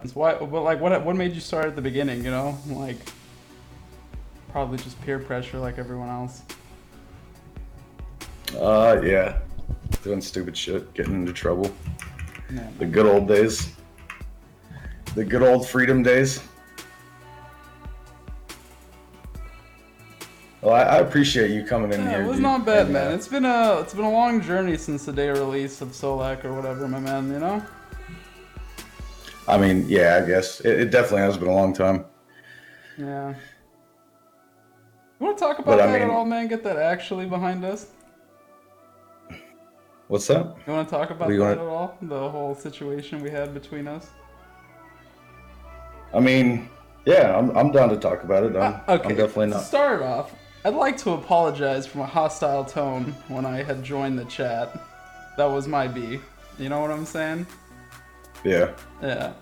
That's why, but like, what made you start at the beginning? You know, like probably just peer pressure, like everyone else. Yeah. Doing stupid shit, getting into trouble. Yeah, The man. good old days. The good old freedom days. Well, I appreciate you coming in Yeah, it here, was dude. not bad, And man. It's been a long journey since the day of release of Solak or whatever, my man. You know. I mean, yeah, I guess it definitely has been a long time. Yeah. You want to talk But about I that at all, mean, man? Get that actually behind us. what's that? You want to talk What do about you that at want? all? The whole situation we had between us. I mean, yeah, I'm down to talk about it. I'm Okay, definitely to not. start off, I'd like to apologize for my hostile tone when I had joined the chat. That was my B. You know what I'm saying? Yeah. Yeah.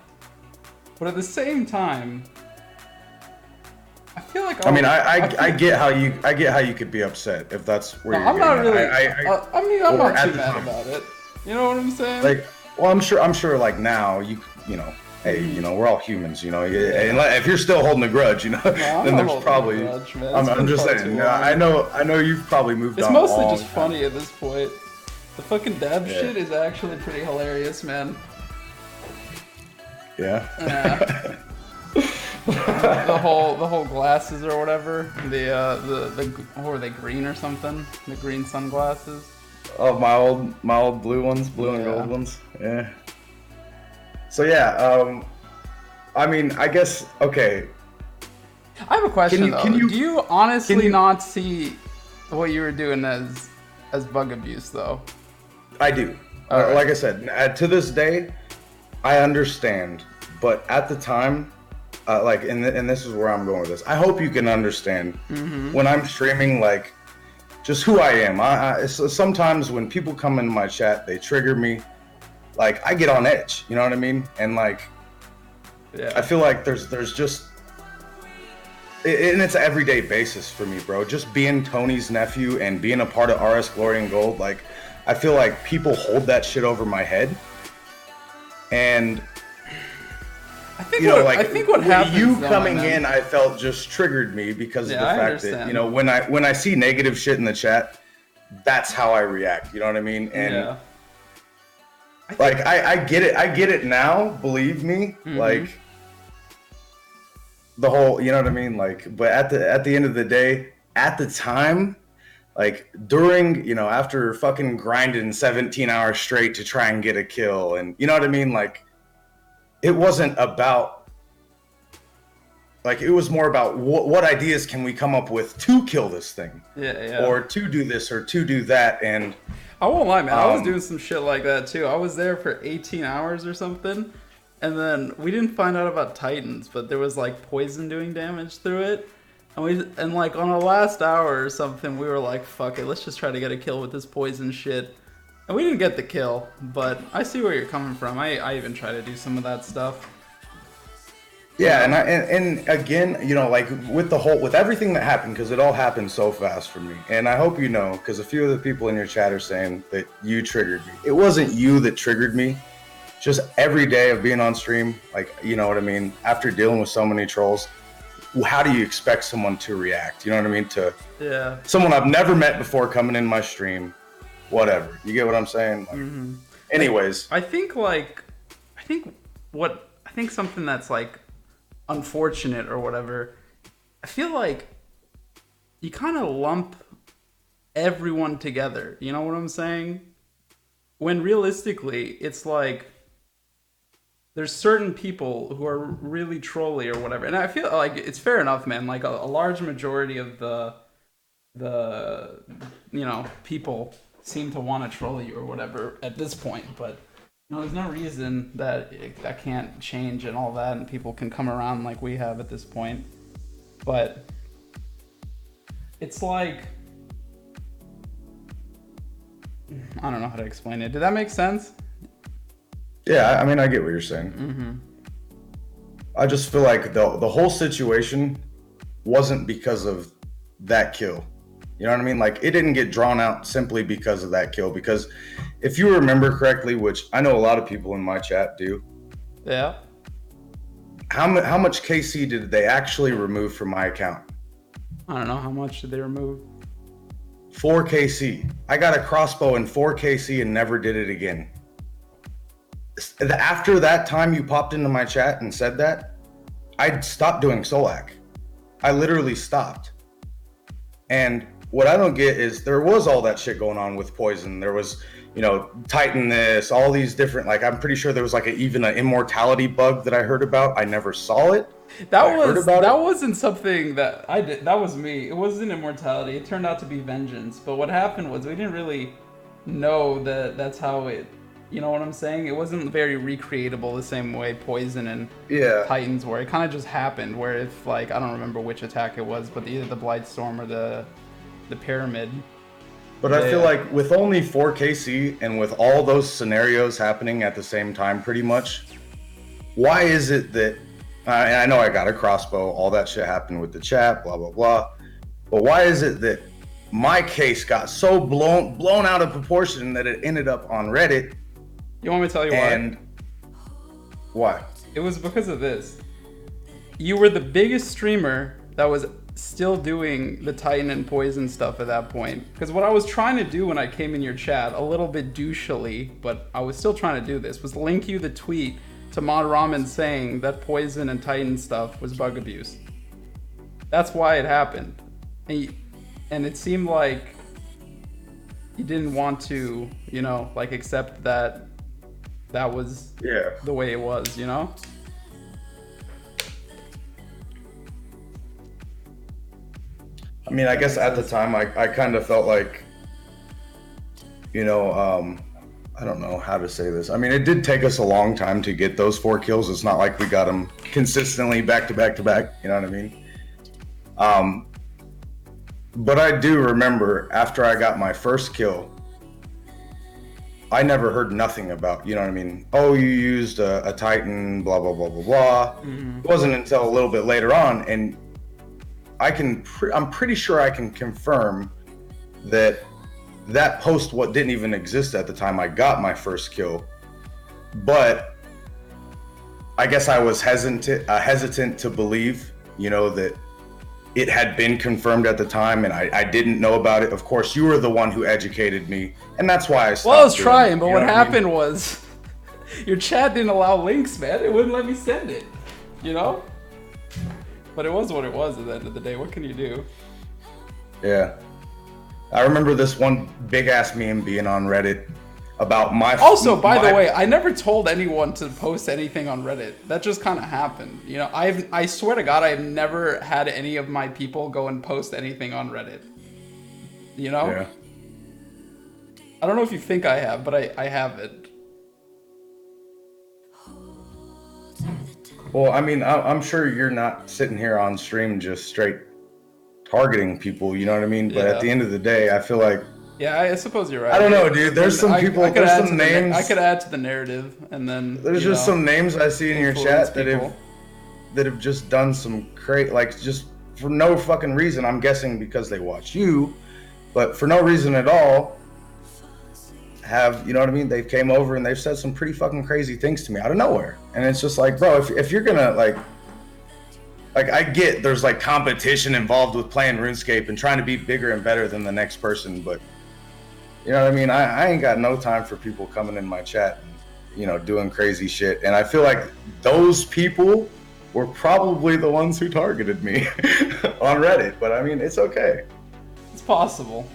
But at the same time, I feel like I mean, I I feel. get how you could be upset if that's where No, you're I'm not getting at. really. I mean, I'm Or not too at the mad time. about it. You know what I'm saying? Like, well, I'm sure like now you know, hey, you know, we're all humans, you know, and Yeah. if you're still holding a grudge, you know, No, I'm then not there's holding a probably, grudge, man. It's I'm been just far too saying, long. I know you've probably moved It's on a mostly just long time. funny at this point. The fucking dab Yeah. shit is actually pretty hilarious, man. Yeah. Yeah. The whole glasses or whatever. The what were they, green or something? The green sunglasses. Oh, my old blue ones, blue and gold Yeah. ones. Yeah. So yeah, I mean, I guess okay. I have a Can question you can though. you Do you can honestly you? not see what you were doing as bug abuse though? I do. All right. Like I said, to this day, I understand, but at the time, like, and this is where I'm going with this. I hope you can understand when I'm streaming, like, just who I am. Sometimes when people come into my chat, they trigger me. Like, I get on edge. You know what I mean? And like, I Yeah. feel like there's just, and it's an everyday basis for me, bro. Just being Tony's nephew and being a part of RS Glory and Gold, like, I feel like people hold that shit over my head, and I think what you happens though, my coming man. in, I felt just triggered me because of Yeah, the I fact that understand. when I see negative shit in the chat, that's how I react. You know what I mean? And Yeah. I like think. I get it now. Believe me, Mm-hmm. like the whole, you know what I mean? Like, but at the end of the day, at the time, like during, you know, after fucking grinding 17 hours straight to try and get a kill, and you know what I mean? Like, it wasn't about, like, it was more about what ideas can we come up with to kill this thing, Yeah, yeah. or to do this, or to do that. And I won't lie, man. I was doing um some shit like that too. I was there for 18 hours or something, and then we didn't find out about Titans, but there was like poison doing damage through it. And like on our last hour or something, we were like, "Fuck it, let's just try to get a kill with this poison shit." And we didn't get the kill, but I see where you're coming from. I even try to do some of that stuff, you yeah, know. and again, you know, like with the whole, with everything that happened, because it all happened so fast for me. And I hope you know, because a few of the people in your chat are saying that you triggered me. It wasn't you that triggered me. Just every day of being on stream, like, you know what I mean, after dealing with so many trolls, how do you expect someone to react? You know what I mean? To Yeah. someone I've never met before coming in my stream, whatever. You get what I'm saying? Like, I anyways, I think like I think something that's like unfortunate or whatever. I feel like you kind of lump everyone together. You know what I'm saying? When realistically, it's like there's certain people who are really trolly or whatever. And I feel like it's fair enough, man. Like a large majority of the people seem to want to troll you or whatever at this point, but no, there's no reason that can't change and all that, and people can come around like we have at this point. But it's like, I don't know how to explain it. Did that make sense? yeah, I mean, I get what you're saying. I just feel like the whole situation wasn't because of that kill. You know what I mean? Like, it didn't get drawn out simply because of that kill. Because if you remember correctly, which I know a lot of people in my chat do, Yeah. how much KC did they actually remove from my account? I don't know, how much did they remove? 4 KC. I got a crossbow in 4 KC and never did it again. After that time you popped into my chat and said that, I stopped doing Solak. I literally stopped. And what I don't get is there was all that shit going on with Poison. There was, you know, Titan this, all these different, like, I'm pretty sure there was like even an immortality bug that I heard about. I never saw it. That wasn't something that I did. That was me. It wasn't immortality. It turned out to be vengeance. But what happened was we didn't really know that that's how it, you know what I'm saying? It wasn't very recreatable the same way Poison and Titans were. It kind of just happened where if, like, I don't remember which attack it was, but either the Blightstorm or the Pyramid. But I feel like with only 4 KC and with all those scenarios happening at the same time pretty much, why is it that, I know I got a crossbow, all that shit happened with the chat, blah, blah, blah, but why is it that my case got so blown out of proportion that it ended up on Reddit? You want me to tell you why? And why? It was because of this. You were the biggest streamer that was still doing the Titan and Poison stuff at that point. Because what I was trying to do when I came in your chat, a little bit douchily, but I was still trying to do this, was link you the tweet to Mod Ramen saying that Poison and Titan stuff was bug abuse. That's why it happened. And it seemed like you didn't want to, you know, like accept that that was the way it was, you know? I mean, I guess at the time I kind of felt like, you know, I don't know how to say this. I mean, it did take us a long time to get those 4 kills. It's not like we got them consistently back to back to back. You know what I mean? But I do remember after I got my first kill, I never heard nothing about, you know what I mean? Oh, you used a Titan, blah, blah, blah, blah, blah. Mm-hmm. It wasn't until a little bit later on, and I'm pretty sure I can confirm that post didn't even exist at the time I got my first kill. But I guess I was hesitant to believe, you know, that it had been confirmed at the time, and I didn't know about it. Of course, you were the one who educated me, and that's why I stopped. Well, I was trying, but what happened was your chat didn't allow links, man. It wouldn't let me send it, you know? But it was what it was at the end of the day. What can you do? Yeah. I remember this one big-ass meme being on Reddit about my... Also, by the way, I never told anyone to post anything on Reddit. That just kind of happened. You know, I swear to God, I've never had any of my people go and post anything on Reddit. You know? Yeah. I don't know if you think I have, but I haven't. Well, I mean, I'm sure you're not sitting here on stream just straight targeting people, you know what I mean? But at the end of the day, I feel like... Yeah, I suppose you're right. I don't know, dude. There's some people, there's some names... I could add to the narrative, and then... There's just some names I see in your chat that have just done some like, just for no fucking reason. I'm guessing because they watch you, but for no reason at all, you know what I mean? They've came over and they've said some pretty fucking crazy things to me out of nowhere. And it's just like, bro, if you're gonna like I get there's like competition involved with playing RuneScape and trying to be bigger and better than the next person, but you know what I mean? I ain't got no time for people coming in my chat and, you know, doing crazy shit. And I feel like those people were probably the ones who targeted me on Reddit, but I mean, it's okay. It's possible.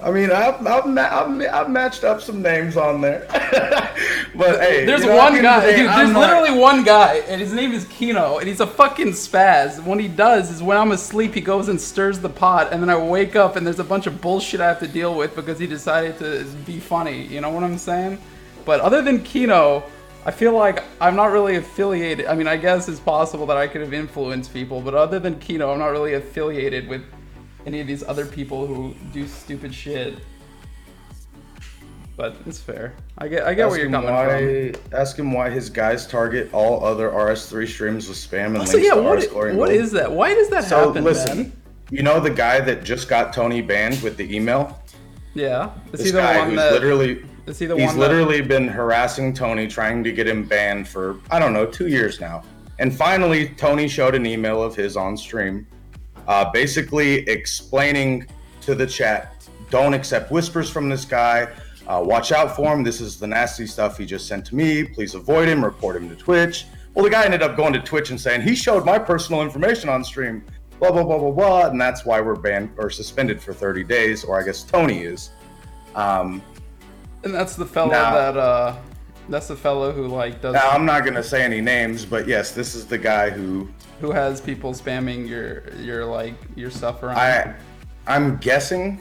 I mean, I've matched up some names on there, but hey, there's one guy. Dude, there's literally one guy, and his name is Kino, and he's a fucking spaz. What he does is when I'm asleep, he goes and stirs the pot, and then I wake up, and there's a bunch of bullshit I have to deal with because he decided to be funny. You know what I'm saying? But other than Kino, I feel like I'm not really affiliated. I mean, I guess it's possible that I could have influenced people, but other than Kino, I'm not really affiliated with any of these other people who do stupid shit. But it's fair. I get where you're coming from. Ask him why his guys target all other RS3 streams with spam and links to RSGLORYANGOLD. What is that? Why does that happen, listen, man? You know the guy that just got Tony banned with the email? Yeah. He's literally been harassing Tony, trying to get him banned for, I don't know, 2 years now. And finally, Tony showed an email of his on stream, basically explaining to the chat, don't accept whispers from this guy. Watch out for him. This is the nasty stuff he just sent to me. Please avoid him. Report him to Twitch. Well, the guy ended up going to Twitch and saying he showed my personal information on stream. Blah blah blah blah blah. And that's why we're banned or suspended for 30 days, or I guess Tony is. And that's the fellow that's the fellow who like does. Now I'm not gonna say any names, but yes, this is the guy who has people spamming your stuff around. I'm guessing.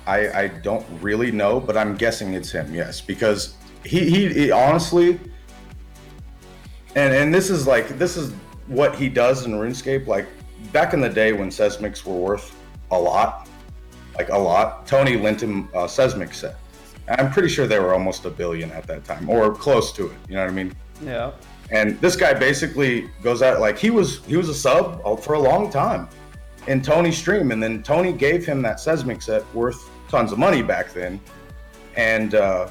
I don't really know, but I'm guessing it's him. Yes, because he honestly, and this is what he does in RuneScape. Like back in the day when Seismics were worth a lot, Tony lent him a Seismic set. I'm pretty sure they were almost $1 billion at that time, or close to it. You know what I mean? Yeah. And this guy basically goes out like he was a sub for a long time in Tony's stream, and then Tony gave him that Seismic set worth tons of money back then, and I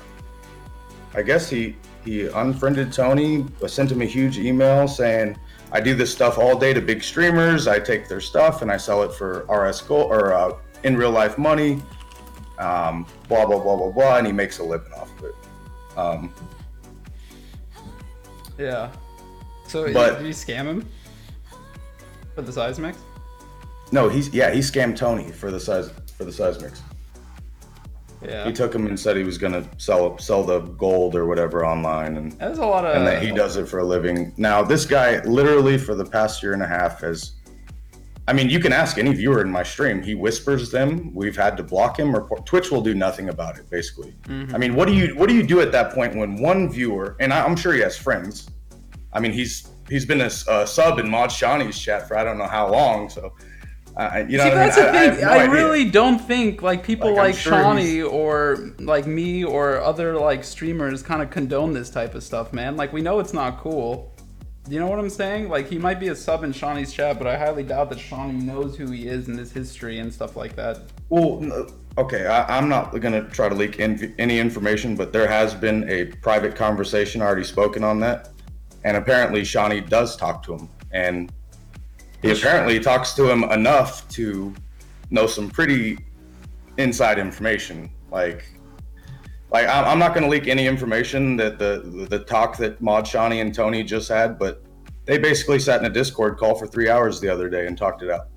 guess he unfriended Tony, sent him a huge email saying, I do this stuff all day to big streamers, I take their stuff and I sell it for RSGLORYANDGOLD or in real life money, blah blah blah blah blah, and he makes a living off of it. Yeah. So did you scam him for the Seismics? No, he scammed Tony for the Seismics. Yeah. He took him and said he was gonna sell the gold or whatever online, and there's a lot of, and that he does it for a living. Now this guy literally for the past year and a half has, I mean, you can ask any viewer in my stream. He whispers them. We've had to block him. Twitch will do nothing about it, basically. Mm-hmm. I mean, what do you do at that point when one viewer, and I'm sure he has friends. I mean, he's been a sub in Mod Shawnee's chat for I don't know how long, so. You know, see, that's the thing. I idea. really don't think like people like sure Shawnee or like me or other like streamers kind of condone this type of stuff, man. Like we know it's not cool. You know what I'm saying? Like he might be a sub in Shawnee's chat, but I highly doubt that Shawnee knows who he is and his history and stuff like that. Well, okay, I'm not gonna try to leak any information, but there has been a private conversation already spoken on that, and apparently Shawnee does talk to him, and he apparently talks to him enough to know some pretty inside information. Like I'm not going to leak any information that the talk that Mod Shawnee and Tony just had, but they basically sat in a Discord call for 3 hours the other day and talked it out.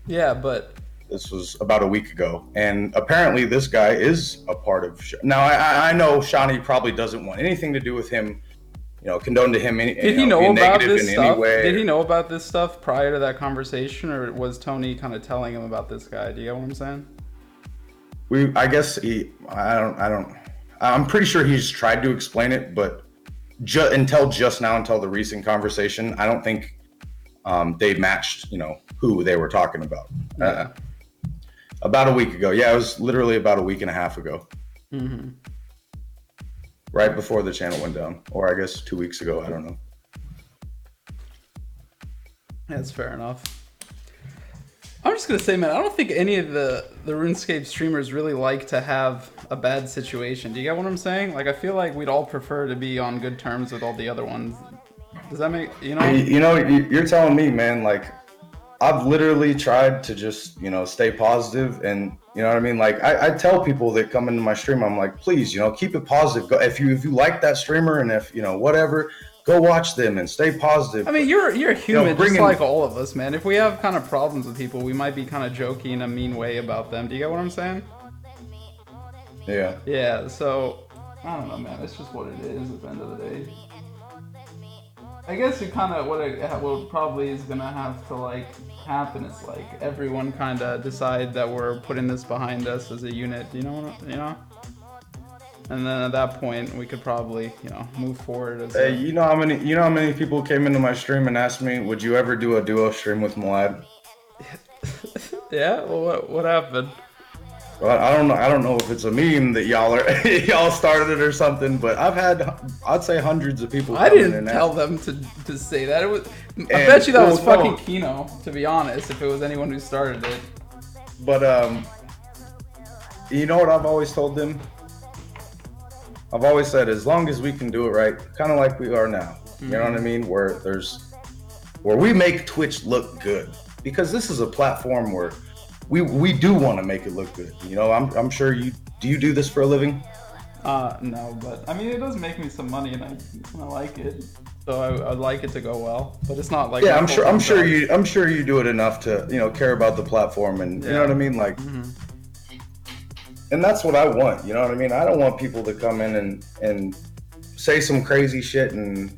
Yeah, but this was about a week ago, and apparently this guy is a part of. Now I know Shawnee probably doesn't want anything to do with him. You know, condone to him. Did he know about this stuff? Did he know about this stuff prior to that conversation, or was Tony kind of telling him about this guy? Do you get what I'm saying? I guess I'm pretty sure he's tried to explain it, but until the recent conversation, I don't think they matched, you know, who they were talking about. Yeah. About a week ago. Yeah, it was literally about a week and a half ago. Mm-hmm. Right before the channel went down, or I guess 2 weeks ago. I don't know. That's fair enough. I'm just gonna say, man, I don't think any of the RuneScape streamers really like to have a bad situation. Do you get what I'm saying? Like, I feel like we'd all prefer to be on good terms with all the other ones. Does that make you know? You're telling me, man. Like, I've literally tried to just, you know, stay positive, and you know what I mean? Like I tell people that come into my stream, I'm like, please, you know, keep it positive. Go, if you like that streamer, and if, you know, whatever, go watch them and stay positive. I mean, you're human, just like all of us, man. If we have kind of problems with people, we might be kind of jokey in a mean way about them. Do you get what I'm saying? Yeah. Yeah, so I don't know, man. It's just what it is at the end of the day. I guess it kind of what probably is gonna have to like happen is like everyone kind of decide that we're putting this behind us as a unit. You know, and then at that point we could probably, you know, move forward. As you know how many people came into my stream and asked me, would you ever do a duo stream with Melad? Yeah. Well, what happened? Well, I don't know if it's a meme that y'all started it or something, but I'd say hundreds of people. I didn't tell them to say that. It was. I bet you that was fucking Kino, to be honest. If it was anyone who started it. But you know what I've always told them? I've always said, as long as we can do it right, kind of like we are now. Mm-hmm. You know what I mean? Where there's where we make Twitch look good, because this is a platform where we do want to make it look good. You know, I'm sure you do this for a living? No, but I mean, it does make me some money, and I like it. So I'd like it to go well, but it's not like Yeah, my I'm full-time sure job. I'm sure you do it enough to, you know, care about the platform, and you know what I mean, like. And that's what I want, you know what I mean? I don't want people to come in and say some crazy shit, and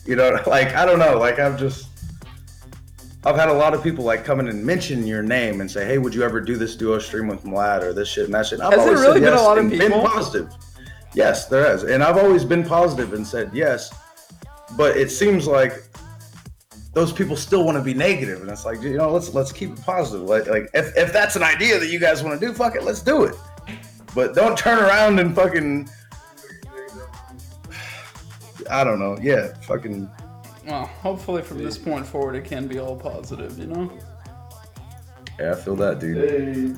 you know, like, I don't know, like, I've had a lot of people like come in and mention your name and say, "Hey, would you ever do this duo stream with Melad or this shit and that shit?" And I've Has there always really said been a yes lot of and been people? positive. Yes, there has, and I've always been positive and said yes. But it seems like those people still want to be negative, and it's like, you know, let's keep it positive. Like if that's an idea that you guys want to do, fuck it, let's do it. But don't turn around and fucking, I don't know, yeah, fucking. Well, hopefully from this point forward, it can be all positive, you know? Yeah, I feel that, dude.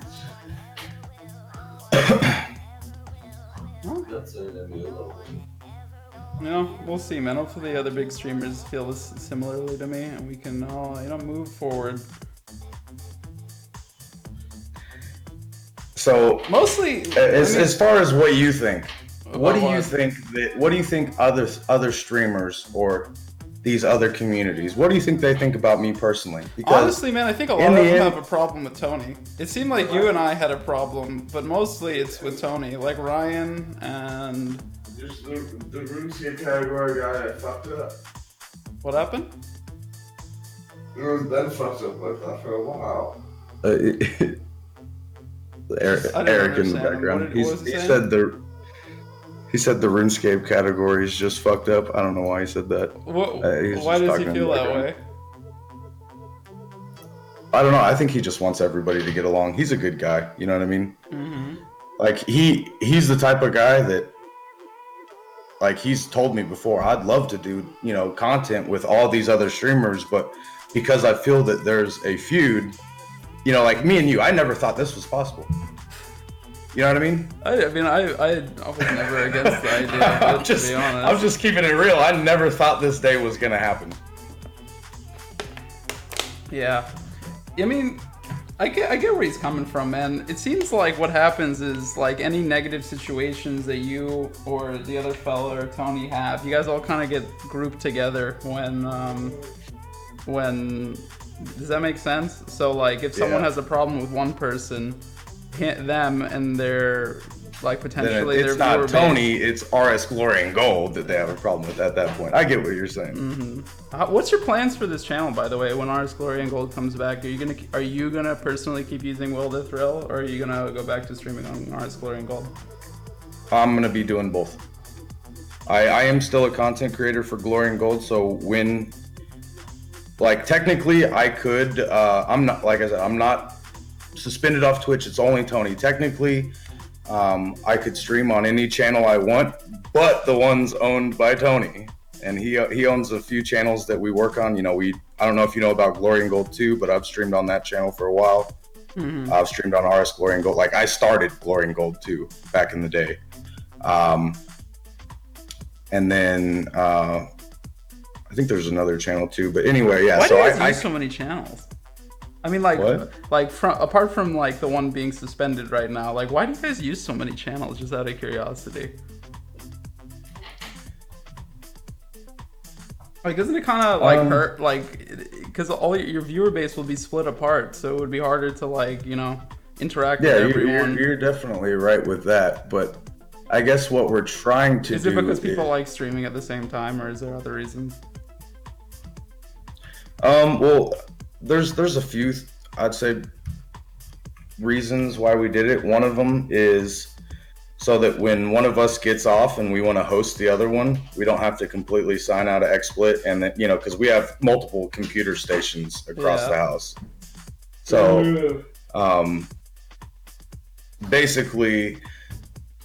That's it. You know, we'll see, man. Hopefully the other big streamers feel this similarly to me, and we can all, you know, move forward. So Mostly, as far as what you think, what do you what? what do you think other streamers or these other communities, what do you think they think about me personally? Because honestly, man, I think a lot of them have a problem with Tony. It seemed like you and I had a problem, but mostly it's with Tony, like Ryan and. Just the RuneScape category guy that fucked up. What happened? It was Ben fucked up with that for a while. Eric in the background. He said the RuneScape category is just fucked up. I don't know why he said that. Why does he feel that way? I don't know. I think he just wants everybody to get along. He's a good guy. You know what I mean? Mm-hmm. Like he's the type of guy that, like, he's told me before, I'd love to do, you know, content with all these other streamers, but because I feel that there's a feud, you know, like me and you, I never thought this was possible. You know what I mean? I was never against the idea, to be honest. I'm just keeping it real. I never thought this day was gonna happen. Yeah. I mean, I get where he's coming from, man. It seems like what happens is, like, any negative situations that you or the other fella or Tony have, you guys all kind of get grouped together when does that make sense? So, like, if someone has a problem with one person, hit them and they're like potentially it's their not Tony, it's RSGLORYANDGOLD that they have a problem with at that point. I get what you're saying. Mm-hmm. What's your plans for this channel, by the way? When RSGLORYANDGOLD comes back, are you gonna personally keep using Will the Thrill, or are you gonna go back to streaming on RSGLORYANDGOLD? I'm gonna be doing both. I am still a content creator for Glory and Gold, so when, like, technically I could, I'm not, like I said, I'm not suspended off Twitch. It's only Tony. Technically, I could stream on any channel I want, but the ones owned by Tony, and he owns a few channels that we work on. You know, I don't know if you know about Glory and Gold 2, but I've streamed on that channel for a while. Mm-hmm. I've streamed on RS Glory and Gold. Like, I started Glory and Gold 2 back in the day. And then I think there's another channel too, but anyway, yeah. Why do you guys use so many channels? I mean, like, apart from like the one being suspended right now, like, why do you guys use so many channels? Just out of curiosity. Like, doesn't it kind of like hurt, like, because all your viewer base will be split apart, so it would be harder to, like, you know, interact with everyone. You're definitely right with that, but I guess what we're trying to do is it because people like streaming at the same time, or is there other reasons? Well, there's a few, I'd say, reasons why we did it. One of them is so that when one of us gets off and we want to host the other one, we don't have to completely sign out of XSplit, and then, you know, because we have multiple computer stations across the house. So, basically,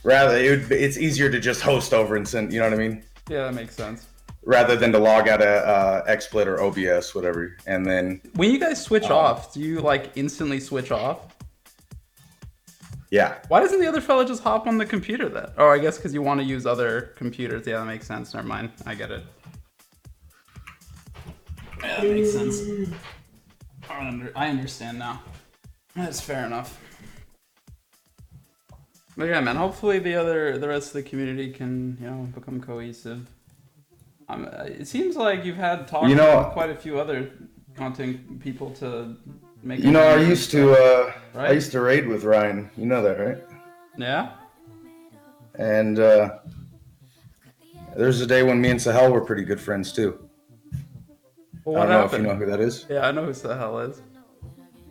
it's easier to just host over and send. You know what I mean? Yeah, that makes sense. Rather than to log out of XSplit or OBS, whatever, and then when you guys switch off, do you like instantly switch off? Yeah. Why doesn't the other fella just hop on the computer then? Oh, I guess because you want to use other computers. Yeah, that makes sense. Never mind. I get it. Yeah, that makes sense. I understand now. That's fair enough. But yeah, man. Hopefully the rest of the community can become cohesive. It seems like you've had talks with quite a few other content people to make. I used to right? I used to raid with Ryan. You know that, right? Yeah. And there's a day when me and Sahel were pretty good friends too. Well, I what don't know happened? if you know who that is. Yeah, I know who the hell is.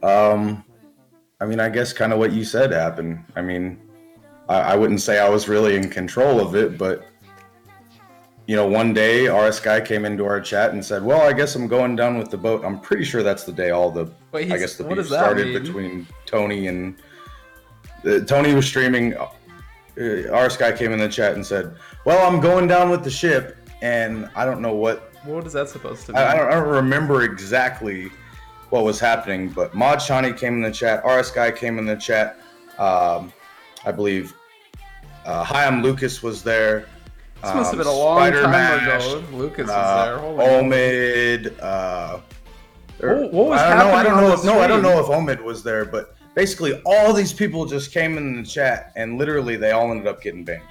I mean, I guess kind of what you said happened. I mean, I wouldn't say I was really in control of it, but one day RS guy came into our chat and said, "Well, I guess I'm going down with the boat." I'm pretty sure that's the day the beef started between Tony and Tony was streaming. RS guy came in the chat and said, "Well, I'm going down with the ship," and I don't know what is that supposed to mean? I don't remember exactly what was happening, but Mod Shawnee came in the chat. RS guy came in the chat. I believe Hyam Lucas was there. This must have been a long time ago. Lucas was there. Omid. What was happening? I don't know if Omid was there, but basically all these people just came in the chat, and literally they all ended up getting banned.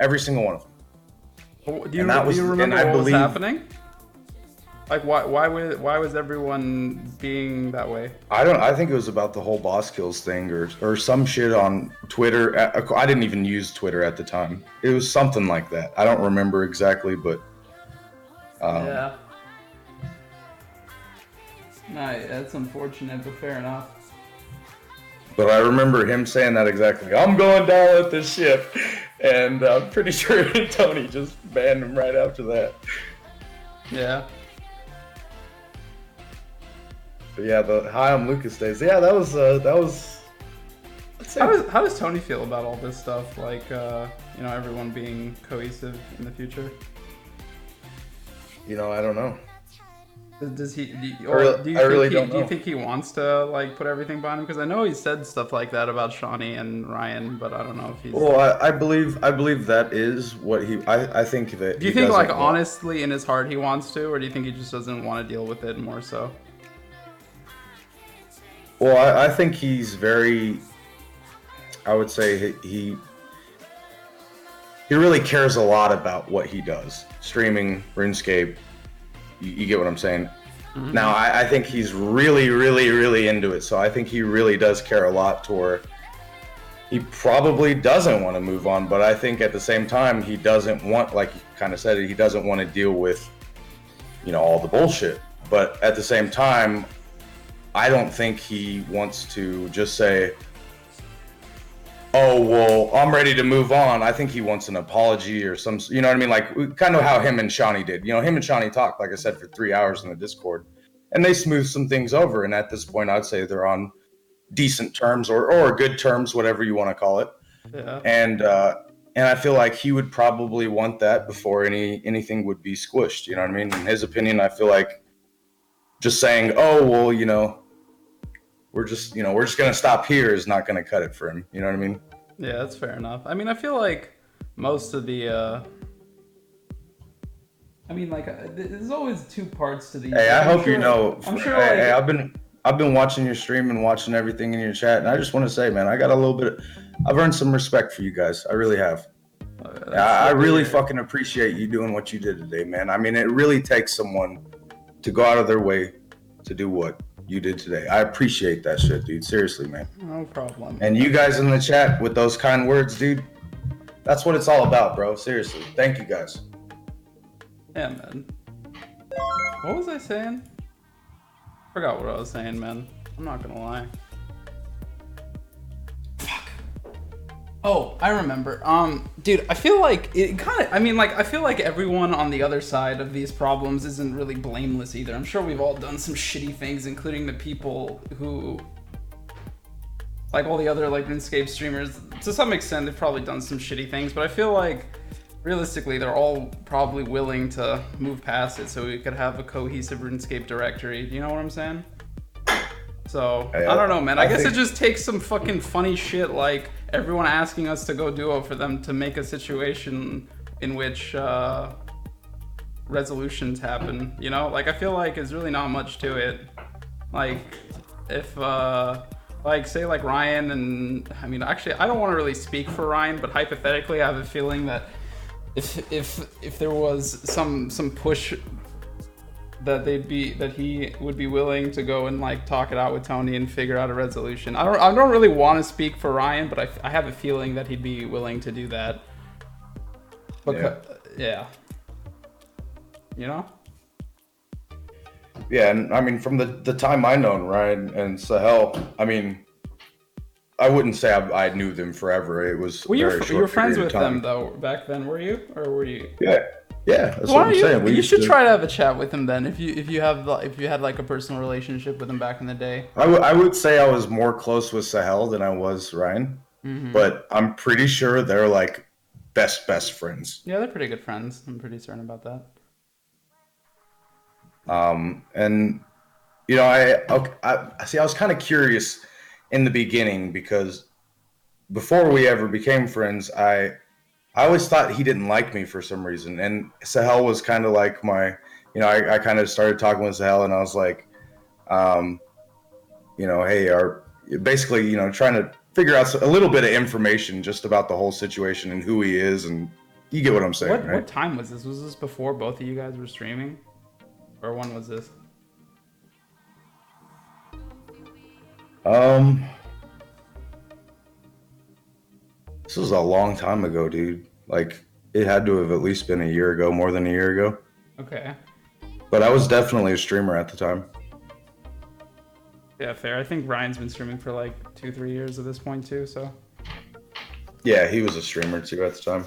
Every single one of them. Do you remember what was happening? Like, why was everyone being that way? I think it was about the whole boss kills thing or some shit on Twitter. I didn't even use Twitter at the time. It was something like that. I don't remember exactly, but yeah. No, that's unfortunate, but fair enough. But I remember him saying that exactly. I'm going down with this ship, and I'm pretty sure Tony just banned him right after that. Yeah. But yeah, the Hyam Lucas days. Yeah, that was. Let's say, how does Tony feel about all this stuff? Like, everyone being cohesive in the future. I don't know. Does he? Do you think he wants to put everything behind him? Because I know he said stuff like that about Shawnee and Ryan, but I don't know if he's. Well, I believe that is what he. I think that. Do you think honestly in his heart he wants to, or do you think he just doesn't want to deal with it more so? Well, I think he's very. I would say he really cares a lot about what he does, streaming, RuneScape. You get what I'm saying? Mm-hmm. Now, I think he's really, really, really into it. So I think he really does care a lot to where he probably doesn't want to move on. But I think at the same time, he doesn't want, like you kind of said, he doesn't want to deal with, all the bullshit. But at the same time, I don't think he wants to just say, "Oh, well, I'm ready to move on." I think he wants an apology or some, you know what I mean? Like kind of how him and Shawnee did. Him and Shawnee talked, like I said, for 3 hours in the Discord, and they smoothed some things over. And at this point, I'd say they're on decent terms or good terms, whatever you want to call it. Yeah. And I feel like he would probably want that before anything would be squished. You know what I mean? In his opinion, I feel like just saying, "Oh, well, we're just gonna stop here" is not gonna cut it for him. You know what I mean? Yeah, that's fair enough. I mean, I feel like most of the, there's always two parts to these. Hey, I hope you know. I'm sure. Hey, I've been watching your stream and watching everything in your chat, and I just want to say, man, I got a little bit. I've earned some respect for you guys. I really have. I really fucking appreciate you doing what you did today, man. I mean, it really takes someone to go out of their way to do what you did today. I appreciate that shit, dude. Seriously, man. No problem. And you guys in the chat with those kind words, dude, that's what it's all about, bro. Seriously. Thank you guys. Yeah, man. What was I saying? Forgot what I was saying, man. I'm not gonna lie. Fuck. Oh, I remember. Dude, I feel like it kind of. I feel like everyone on the other side of these problems isn't really blameless either. I'm sure we've all done some shitty things, including the people who, all the other RuneScape streamers. To some extent, they've probably done some shitty things, but I feel like realistically, they're all probably willing to move past it so we could have a cohesive RuneScape directory. Do you know what I'm saying? So, I don't know, man. I guess it just takes some fucking funny shit like everyone asking us to go duo for them to make a situation in which resolutions happen, you know? Like, I feel like there's really not much to it. Like, if, like, say, like, Ryan and... I mean, actually, I don't want to really speak for Ryan, but hypothetically, I have a feeling that if there was some push that he would be willing to go and like talk it out with Tony and figure out a resolution. I don't really want to speak for Ryan, but I have a feeling that he'd be willing to do that. Yeah. You know? Yeah, and I mean, from the time I known Ryan and Sahel, I mean, I wouldn't say I knew them forever. It was you were friends period with of time. them though back then, were you? Or were you? Yeah, that's what I'm saying. You should try to have a chat with him then, if you had like a personal relationship with him back in the day. I would say I was more close with Sahel than I was Ryan, but I'm pretty sure they're like best friends. Yeah, they're pretty good friends. I'm pretty certain about that. And you know, I see. I was kind of curious in the beginning because before we ever became friends, I always thought he didn't like me for some reason. And Sahel was kind of like my, you know, I kind of started talking with Sahel and I was like, you know, hey, basically, you know, trying to figure out a little bit of information just about the whole situation and who he is. And you get what I'm saying, right? What time was this? Was this before both of you guys were streaming? Or when was this? This was a long time ago, dude. Like, it had to have at least been a year ago, more than a year ago. Okay. But I was definitely a streamer at the time. Yeah, fair. I think Ryan's been streaming for like 2-3 years at this point too, so. Yeah, he was a streamer too at the time.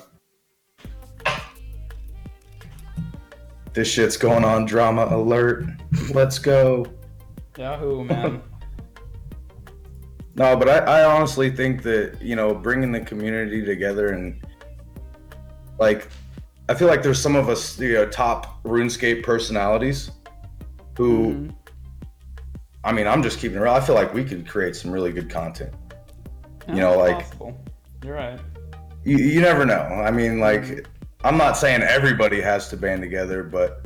This shit's going on, drama alert. Let's go. Yahoo, man. No, but I honestly think that, you know, bringing the community together and, like, I feel like there's some of us, you know, top RuneScape personalities who, I mean, I'm just keeping it real. I feel like we could create some really good content. Yeah, you know, like, possible. You're right. You never know. I mean, like, I'm not saying everybody has to band together, but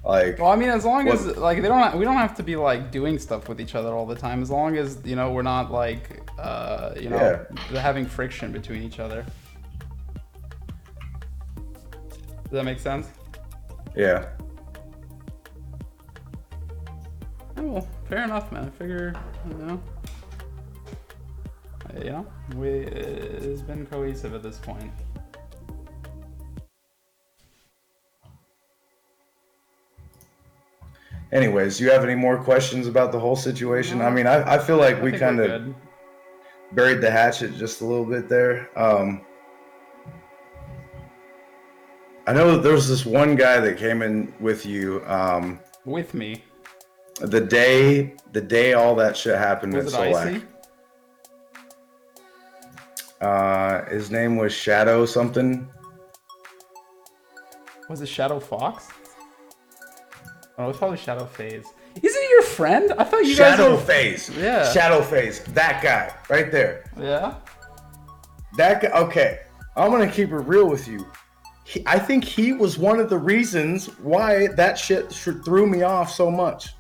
like, well, I mean, as long as like we don't have to be like doing stuff with each other all the time. As long as, you know, we're not like you know, having friction between each other. Does that make sense? Yeah. Oh, well, fair enough, man. I figure, you know, it's been cohesive at this point. Anyways, do you have any more questions about the whole situation? I mean, I feel like we kind of buried the hatchet just a little bit there. I know that there was this one guy that came in with you. With me. The day all that shit happened at Solak. His name was Shadow something. Was it Shadow Fox? Oh, it's probably Shadow Phase. Isn't he your friend? I thought you guys Shadow Phase. Yeah. Shadow Phase. That guy right there. Yeah. That guy. Okay, I'm gonna keep it real with you. I think he was one of the reasons why that shit threw me off so much.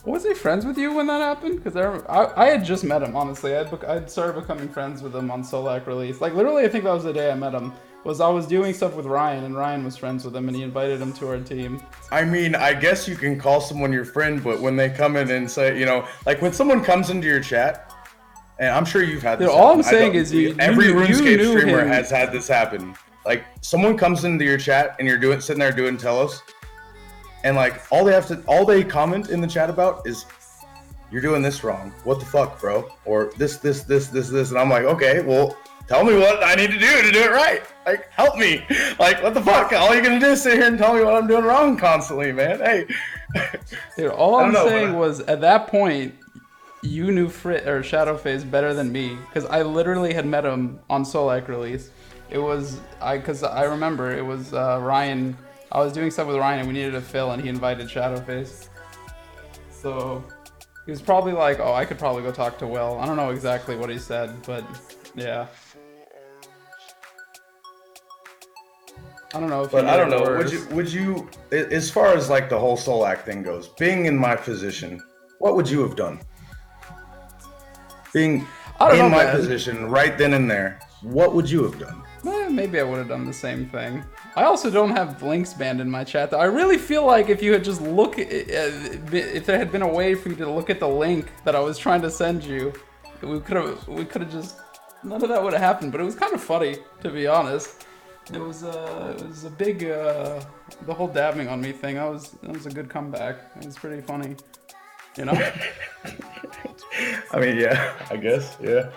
Was he friends with you when that happened? Because I had just met him, honestly. I'd started becoming friends with him on Solak release. Like, literally, I think that was the day I met him. I was doing stuff with Ryan, and Ryan was friends with him, and he invited him to our team. I mean, I guess you can call someone your friend, but when they come in and say, you know, like when someone comes into your chat, and I'm sure you've had this happen. All I'm saying is every RuneScape streamer has had this happen. Like, someone comes into your chat, and you're sitting there doing Telos, and like all they comment in the chat about is, you're doing this wrong. What the fuck, bro? Or this, and I'm like, okay, well, tell me what I need to do it right. Like, help me. Like, what the fuck? All you're gonna do is sit here and tell me what I'm doing wrong constantly, man. Hey. Dude, all I'm saying was, at that point, you knew Shadowface better than me, because I literally had met him on Solak release. It was, because I remember, it was Ryan. I was doing stuff with Ryan, and we needed a fill, and he invited Shadowface. So, he was probably like, oh, I could probably go talk to Will. I don't know exactly what he said, but yeah. I don't know if But you I don't made it know. worse. Would you, as far as like the whole Solak thing goes, being in my position, what would you have done? Being I don't know, in my man. position right then and there, what would you have done? Maybe I would have done the same thing. I also don't have links banned in my chat, though. I really feel like if you had just if there had been a way for you to look at the link that I was trying to send you, we could have just, none of that would have happened. But it was kind of funny, to be honest. It was a big, the whole dabbing on me thing. That was a good comeback. It was pretty funny, you know? I mean, yeah, I guess, yeah.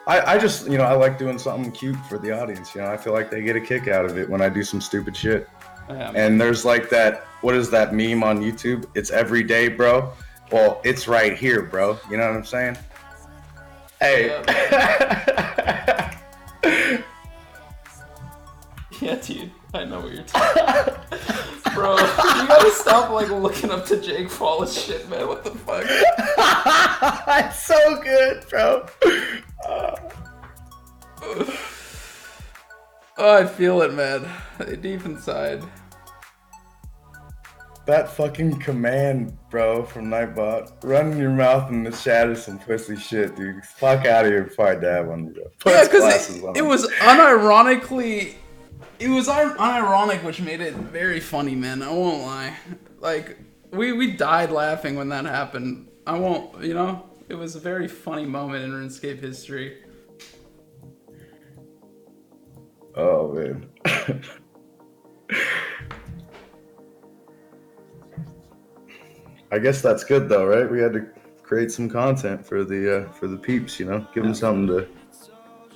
I just, I like doing something cute for the audience. I feel like they get a kick out of it when I do some stupid shit. Yeah, and there's like that, what is that meme on YouTube? It's every day, bro. Well, it's right here, bro. You know what I'm saying? Hey. Yeah. Yeah, dude, I know what you're talking about. Bro, you gotta stop like looking up to Jake Paul and shit, man. What the fuck? It's so good, bro. Oh, I feel it, man. Deep inside. That fucking command, bro, from Nightbot. Running your mouth in the chat is some pussy shit, dude. Fuck out of here before I dab on you, bro. Yeah, because it was unironically... It was unironic, which made it very funny, man. I won't lie. Like, we died laughing when that happened. I won't, It was a very funny moment in RuneScape history. Oh, man. I guess that's good, though, right? We had to create some content for the peeps, Give them something to...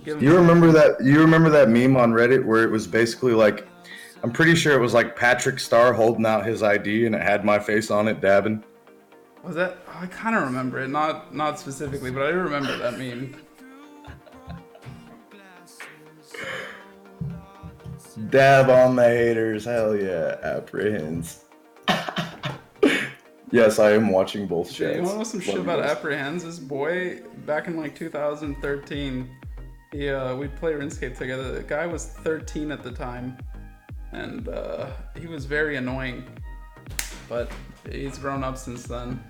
You remember that meme on Reddit where it was basically like, I'm pretty sure it was like Patrick Starr holding out his ID and it had my face on it dabbing. Was that? Oh, I kind of remember it, not specifically, but I do remember that meme. Dab on the haters, hell yeah, apprehends. Yes, I am watching both chats. Yeah, you want to know some shit about apprehends? This boy, back in like 2013, we'd play RuneScape together. The guy was 13 at the time, and he was very annoying, but he's grown up since then.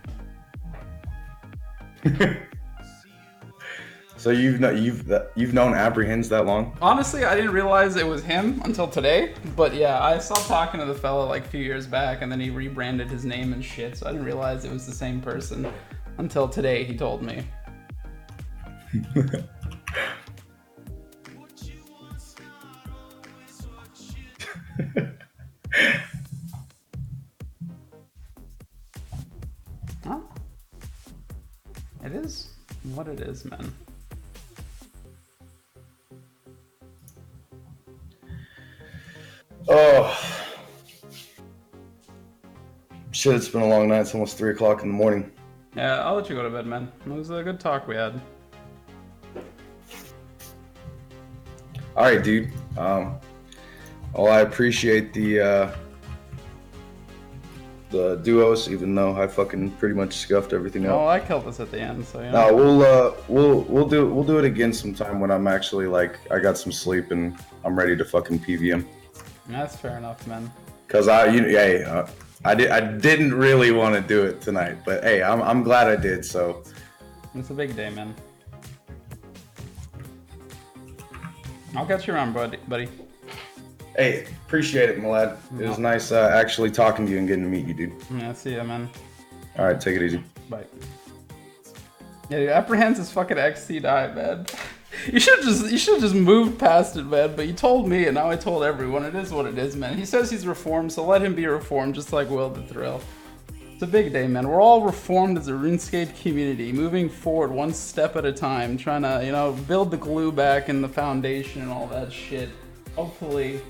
So you've known apprehends that long? Honestly, I didn't realize it was him until today, but yeah, I stopped talking to the fella like a few years back, and then he rebranded his name and shit, so I didn't realize it was the same person until today. He told me. Huh? It is what it is, man. Oh. Shit, it's been a long night. It's almost 3 o'clock in the morning. Yeah, I'll let you go to bed, man. It was a good talk we had. Alright, dude. Well, I appreciate the duos, even though I fucking pretty much scuffed everything up. Oh, I killed this at the end, so No, we'll do it again sometime when I'm actually like I got some sleep and I'm ready to fucking PVM. That's fair enough, man. Cause I didn't really want to do it tonight, but hey, I'm glad I did. So it's a big day, man. I'll catch you around, buddy. Hey, appreciate it, Melad. It was nice actually talking to you and getting to meet you, dude. Yeah, see ya, man. All right, take it easy. Bye. Yeah, dude, apprehends his fucking XT die, man. You should just moved past it, man. But you told me, and now I told everyone. It is what it is, man. He says he's reformed, so let him be reformed, just like Will the Thrill. It's a big day, man. We're all reformed as a RuneScape community, moving forward one step at a time, trying to, build the glue back and the foundation and all that shit. Hopefully,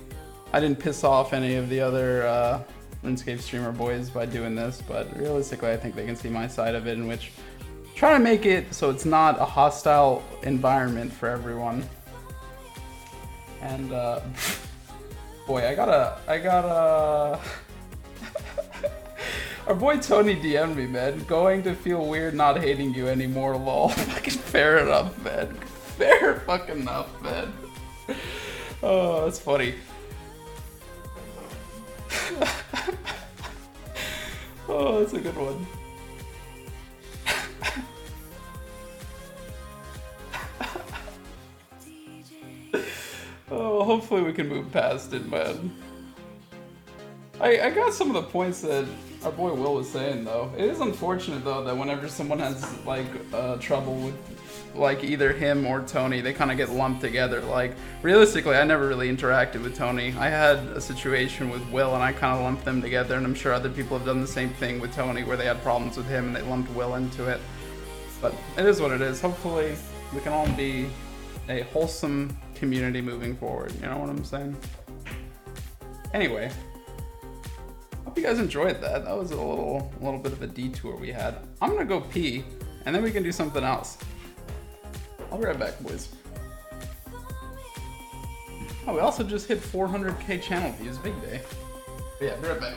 I didn't piss off any of the other RuneScape streamer boys by doing this, but realistically, I think they can see my side of it, in which trying to make it so it's not a hostile environment for everyone. And boy, I gotta our boy Tony DM'd me, man. Going to feel weird not hating you anymore, lol. Fucking fair enough, man. Fair fucking enough, man. Oh, that's funny. Oh, that's a good one. Oh, hopefully we can move past it, man. I got some of the points that our boy Will was saying, though. It is unfortunate, though, that whenever someone has, like, trouble with, like, either him or Tony, they kind of get lumped together. Like, realistically, I never really interacted with Tony. I had a situation with Will, and I kind of lumped them together, and I'm sure other people have done the same thing with Tony, where they had problems with him, and they lumped Will into it. But it is what it is. Hopefully, we can all be a wholesome community moving forward. You know what I'm saying? Anyway. Hope you guys enjoyed that. That was a little bit of a detour we had. I'm gonna go pee, and then we can do something else. I'll be right back, boys. Oh, we also just hit 400k channel views. Big day. But yeah, be right back.